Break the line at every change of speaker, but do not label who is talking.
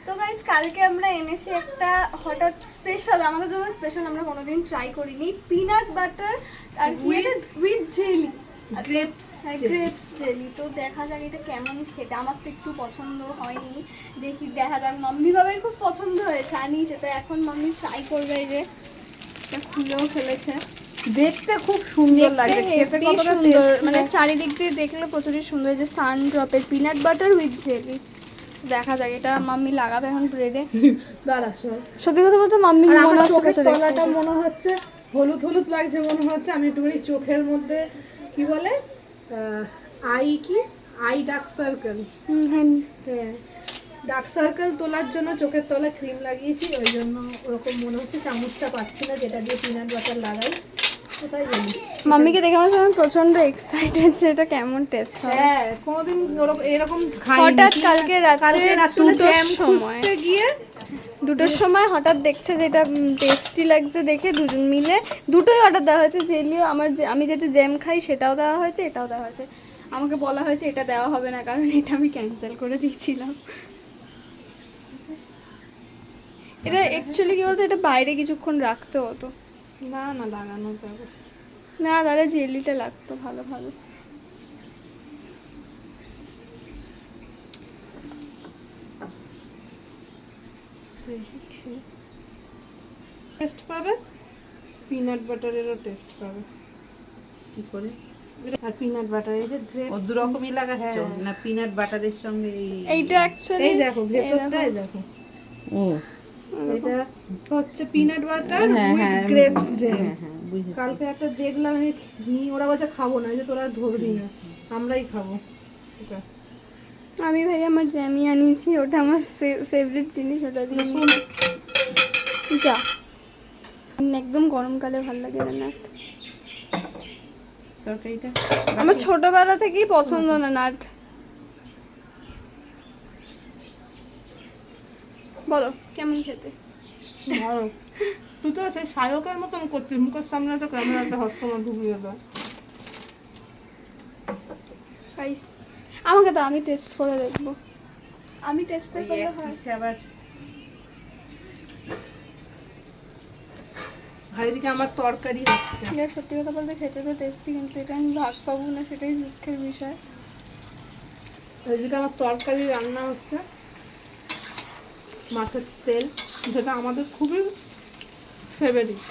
তো গাইস কালকে আমরা এনেছি একটা হঠাৎ স্পেশাল, আমাদের জন্য স্পেশাল, আমরা কোনোদিন ট্রাই করিনি, পিনাট বাটার আর উইথ জেলি, গ্রেপস জেলি। তো দেখা যাক এটা কেমন খেতে, আমার তো একটু পছন্দ হয়নি, দেখি দেখা যাক। মাম্মি বাবার খুব পছন্দ হয়েছে, আনিয়েছে, তো এখন মাম্মি ট্রাই করবে। এই যে এটা খুলেও ফেলেছে,
দেখতে খুব সুন্দর লাগে, খেতে কতটা
সুন্দর,
টেস্টি,
মানে চারিদিক দিয়ে দেখলে প্রচুরই সুন্দর। যে সান ড্রপের পিনাট বাটার উইথ জেলি, দেখা যাক এটা মাম্মি লাগাবে এখন ব্রেডে। সত্যি কথা বলতে মাম্মি মনে হচ্ছে
চোখের
প্রচুর
তলাটা
excited।
মনে হচ্ছে হলুদ হলুদ লাগছে, মনে হচ্ছে আমি একটুখানি চোখের মধ্যে কি বলে আই ডার্ক সার্কেল,
হ্যাঁ
ডার্ক সার্কেল তোলার জন্য চোখের তলায় ক্রিম লাগিয়েছি, ওই জন্য ওরকম মনে হচ্ছে। চামচটা পাচ্ছি না যেটা দিয়ে পিনাট বাটার লাগাই, কোথায় জানি।
মাম্মিকে দেখে আমার আমি প্রচন্ড এক্সাইটেড যে এটা কেমন টেস্ট হবে।
হ্যাঁ, কোনোদিন এরকম খাইনি।
হঠাৎ কালকে রাত্রে দুটোর সময়
গিয়ে
সময় হঠাৎ দেখছে যে এটা টেস্টি লাগছে, দেখে দুজন মিলে দুটোই অর্ডার দেওয়া হয়েছে। জেলিও আমার, আমি যেটা জ্যাম খাই সেটাও দেওয়া হয়েছে, এটাও দেওয়া হয়েছে। আমাকে বলা হয়েছে এটা দেওয়া হবে না, কারণ এটা আমি ক্যান্সেল করে দিয়েছিলাম। এটা অ্যাকচুয়ালি কি বলতো, এটা বাইরে কিছুক্ষণ রাখতে হতো।
না না, লাগানো যাবে
না, তাহলে জেলিটা লাগতো ভালো ভালো।
টেস্ট পাবে, পিনাট বাটারেরও টেস্ট পাবে।
কি করে?
আর পিনাট বাটার এই যে
ও দু রকমই লাগাচ্ছ না পিনাট বাটারের সঙ্গে
এইটা অ্যাকচুয়ালি
এই দেখো ভেতরটাই দেখো,
ও
এটা হচ্ছে পিনাট বাটার
হ্যাঁ,
উইথ
হ্যাঁ,
গ্রেপস জেম।
হ্যাঁ হ্যাঁ বুঝেছি।
কালকে একটা দেখলাম ওরা বলছে খাবো না, এই যে তোরা ধরবি না, আমরাই খাবো এটা।
আমি ভাই আমার জ্যামি আনিয়েছি, ওটা আমার ফেভারিট জিনিস, ওটা দিয়ে যা একদম গরমকালে ভালো লাগে নাট।
তরকারিটা
আমার ছোটবেলা থেকেই পছন্দ না নাট। বলো কেমন খেতে?
ভালো। তুই তো সেই শায়কের মতন করছিস, মুখের সামনে তো ক্যামেরাটা হটকমা ঢুকিয়ে দেয়।
গাইস আমাকে তো, আমি টেস্ট করে দেখবো, আমি টেস্ট
ওই
করলে
এক
হয়।
পিসে আবার
আর এদিকে আমার তরকারি হচ্ছে।
এটা সত্যি কথা বলতে খেতে তো টেস্টি, কিন্তু এটা আমি ভাগ পাবো না, সেটাই দুঃখের বিষয়।
এদিকে আমার তরকারি রান্না হচ্ছে, মাছের তেল, যেটা আমাদের খুবই ফেভারিট।